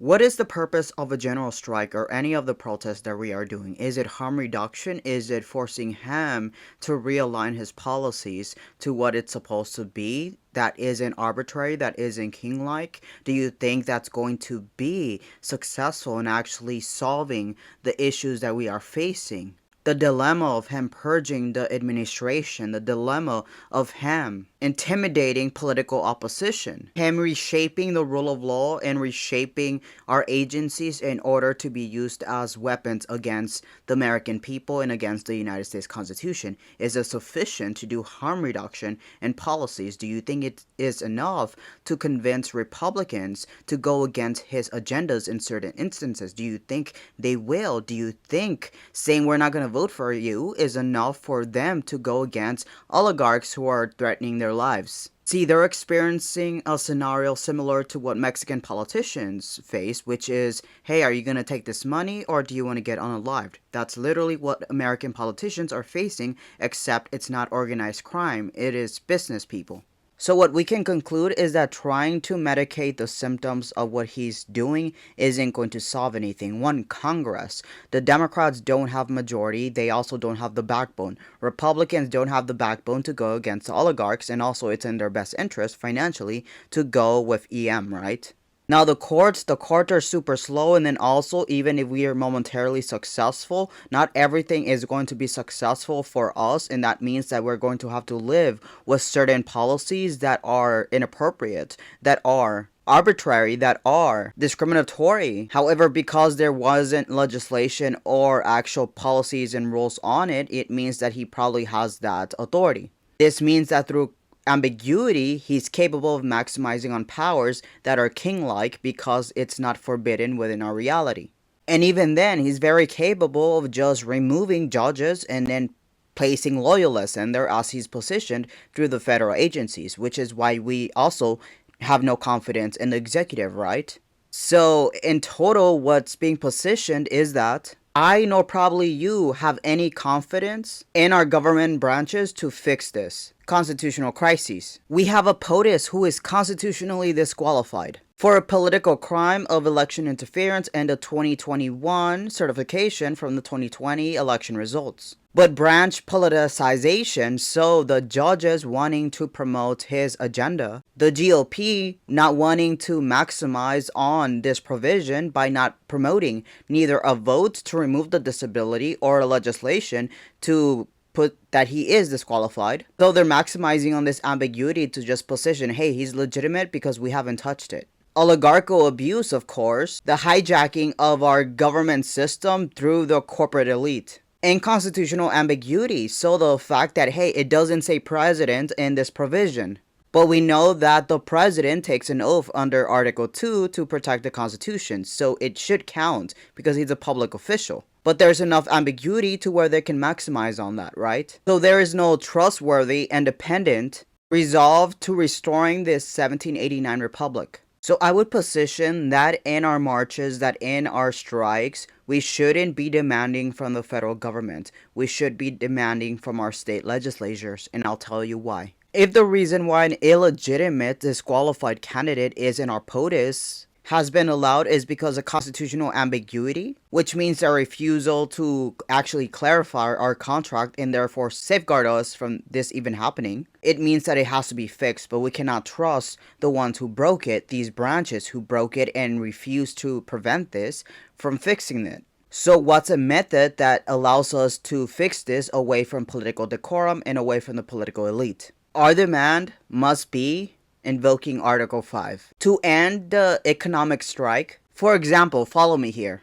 What is the purpose of a general strike or any of the protests that we are doing? Is it harm reduction? Is it forcing him to realign his policies to what it's supposed to be? That isn't arbitrary, that isn't king-like? Do you think that's going to be successful in actually solving the issues that we are facing? The dilemma of him purging the administration, the dilemma of him intimidating political opposition, him reshaping the rule of law and reshaping our agencies in order to be used as weapons against the American people and against the United States Constitution. Is it sufficient to do harm reduction and policies? Do you think it is enough to convince Republicans to go against his agendas in certain instances? Do you think they will? Do you think saying we're not going to vote for you is enough for them to go against oligarchs who are threatening their lives? See, they're experiencing a scenario similar to what Mexican politicians face, which is, hey, are you going to take this money or do you want to get unalived? That's literally what American politicians are facing, except it's not organized crime, it is business people. So what we can conclude is that trying to medicate the symptoms of what he's doing isn't going to solve anything. One, Congress. The Democrats don't have majority. They also don't have the backbone. Republicans don't have the backbone to go against the oligarchs, and also it's in their best interest financially to go with EM, right? Now the courts are super slow, and then also even if we are momentarily successful, not everything is going to be successful for us, and that means that we're going to have to live with certain policies that are inappropriate, that are arbitrary, that are discriminatory. However, because there wasn't legislation or actual policies and rules on it, it means that he probably has that authority. This means that through ambiguity, he's capable of maximizing on powers that are king-like because it's not forbidden within our reality. And even then, he's very capable of just removing judges and then placing loyalists in there as he's positioned through the federal agencies, which is why we also have no confidence in the executive, right? So in total, what's being positioned is that I, nor probably you, have any confidence in our government branches to fix this constitutional crises. We have a POTUS who is constitutionally disqualified for a political crime of election interference and a 2021 certification from the 2020 election results. But branch politicization, so the judges wanting to promote his agenda, the GOP not wanting to maximize on this provision by not promoting neither a vote to remove the disability or a legislation to put that he is disqualified. So they're maximizing on this ambiguity to just position, hey, he's legitimate because we haven't touched it. Oligarchical abuse, of course, the hijacking of our government system through the corporate elite. And constitutional ambiguity, so the fact that, hey, it doesn't say president in this provision. But we know that the president takes an oath under Article 2 to protect the Constitution, so it should count because he's a public official. But there's enough ambiguity to where they can maximize on that, right? So there is no trustworthy, independent resolve to restoring this 1789 republic. So I would position that in our marches, that in our strikes, we shouldn't be demanding from the federal government. We should be demanding from our state legislatures, and I'll tell you why. If the reason why an illegitimate disqualified candidate is in our POTUS has been allowed is because of constitutional ambiguity, which means a refusal to actually clarify our contract and therefore safeguard us from this even happening. It means that it has to be fixed, but we cannot trust the ones who broke it, these branches who broke it and refused to prevent this from fixing it. So what's a method that allows us to fix this away from political decorum and away from the political elite? Our demand must be invoking Article 5 to end the economic strike. For example, follow me here.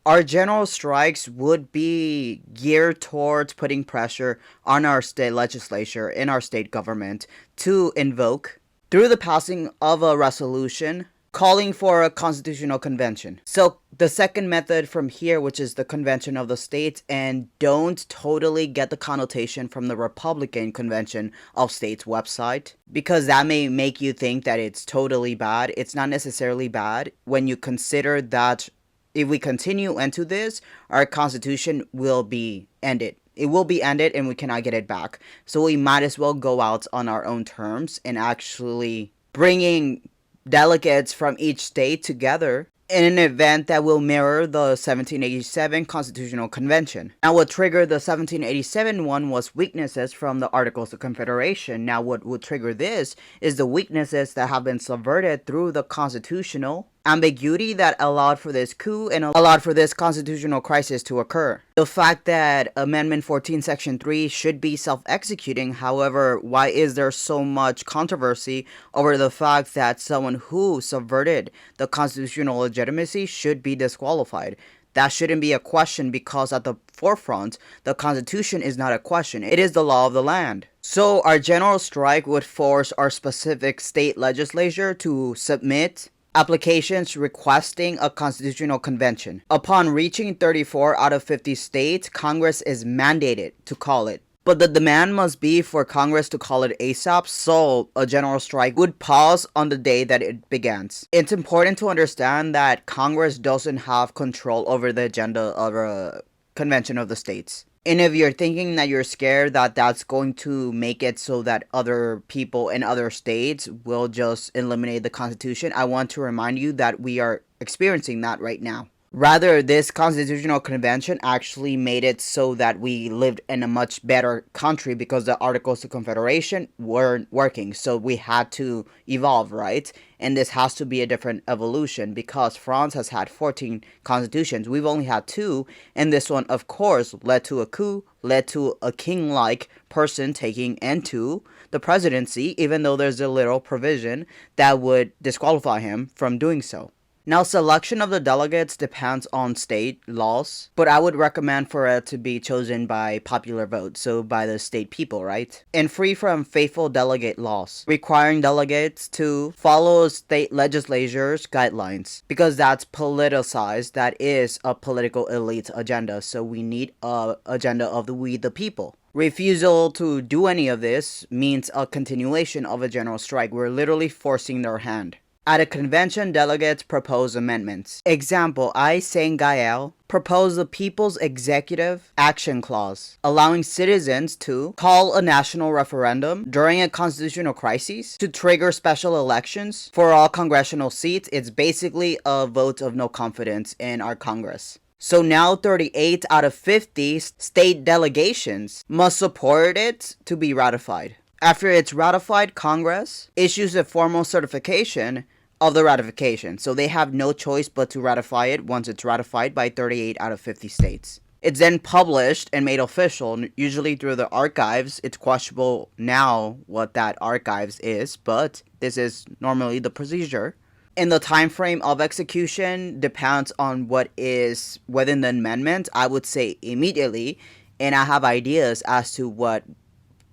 Our general strikes would be geared towards putting pressure on our state legislature and our state government to invoke, through the passing of a resolution, calling for a constitutional convention. So the second method from here, which is the convention of the states, and don't totally get the connotation from the Republican convention of states website, because that may make you think that it's totally bad. It's not necessarily bad when you consider that if we continue into this, our constitution will be ended. It will be ended and we cannot get it back. So we might as well go out on our own terms and actually bringing delegates from each state together in an event that will mirror the 1787 Constitutional Convention. Now, what triggered the 1787 one was weaknesses from the Articles of Confederation. Now, what would trigger this is the weaknesses that have been subverted through the constitutional ambiguity that allowed for this coup and allowed for this constitutional crisis to occur. The fact that Amendment 14 Section 3 should be self-executing, however, why is there so much controversy over the fact that someone who subverted the constitutional legitimacy should be disqualified? That shouldn't be a question, because at the forefront, the Constitution is not a question. It is the law of the land. So our general strike would force our specific state legislature to submit applications requesting a constitutional convention. Upon reaching 34 out of 50 states, Congress is mandated to call it. But the demand must be for Congress to call it ASAP, so a general strike would pause on the day that it begins. It's important to understand that Congress doesn't have control over the agenda of a convention of the states. And if you're thinking that you're scared that that's going to make it so that other people in other states will just eliminate the Constitution, I want to remind you that we are experiencing that right now. Rather, this constitutional convention actually made it so that we lived in a much better country because the Articles of Confederation weren't working. So we had to evolve, right? And this has to be a different evolution because France has had 14 constitutions. We've only had 2. And this one, of course, led to a coup, led to a king-like person taking into the presidency, even though there's a little provision that would disqualify him from doing so. Now, selection of the delegates depends on state laws, but I would recommend for it to be chosen by popular vote, so by the state people, right? And free from faithful delegate laws, requiring delegates to follow state legislatures' guidelines, because that's politicized, that is a political elite agenda, so we need a agenda of we the people. Refusal to do any of this means a continuation of a general strike. We're literally forcing their hand. At a convention, delegates propose amendments. Example, I, Saint Gael, propose the People's Executive Action Clause, allowing citizens to call a national referendum during a constitutional crisis to trigger special elections for all congressional seats. It's basically a vote of no confidence in our Congress. So now 38 out of 50 state delegations must support it to be ratified. After it's ratified, Congress issues a formal certification of the ratification. So they have no choice but to ratify it once it's ratified by 38 out of 50 states. It's then published and made official, usually through the archives. It's questionable now what that archives is, but this is normally the procedure. And the time frame of execution depends on what is within the amendment. I would say immediately, and I have ideas as to what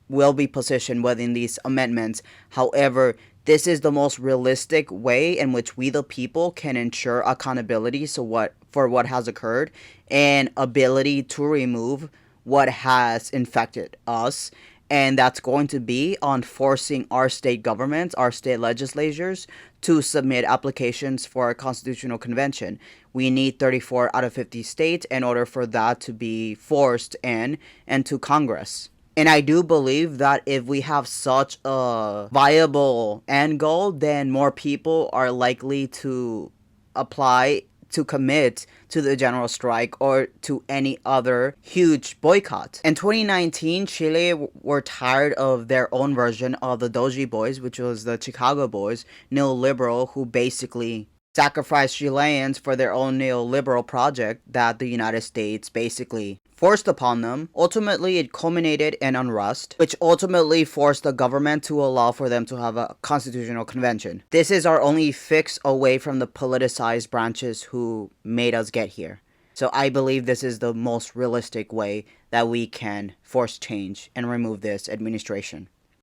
will be positioned within these amendments. However, this is the most realistic way in which we the people can ensure accountability for what has occurred and ability to remove what has infected us. And that's going to be on forcing our state governments, our state legislatures, to submit applications for a constitutional convention. We need 34 out of 50 states in order for that to be forced in and to Congress. And I do believe that if we have such a viable end goal, then more people are likely to apply to commit to the general strike or to any other huge boycott. In 2019, Chile were tired of their own version of the Doji Boys, which was the Chicago Boys, neoliberal, who basically sacrificed Chileans for their own neoliberal project that the United States basically forced upon them. Ultimately, it culminated in unrest, which ultimately forced the government to allow for them to have a constitutional convention. This is our only fix away from the politicized branches who made us get here. So I believe this is the most realistic way that we can force change and remove this administration.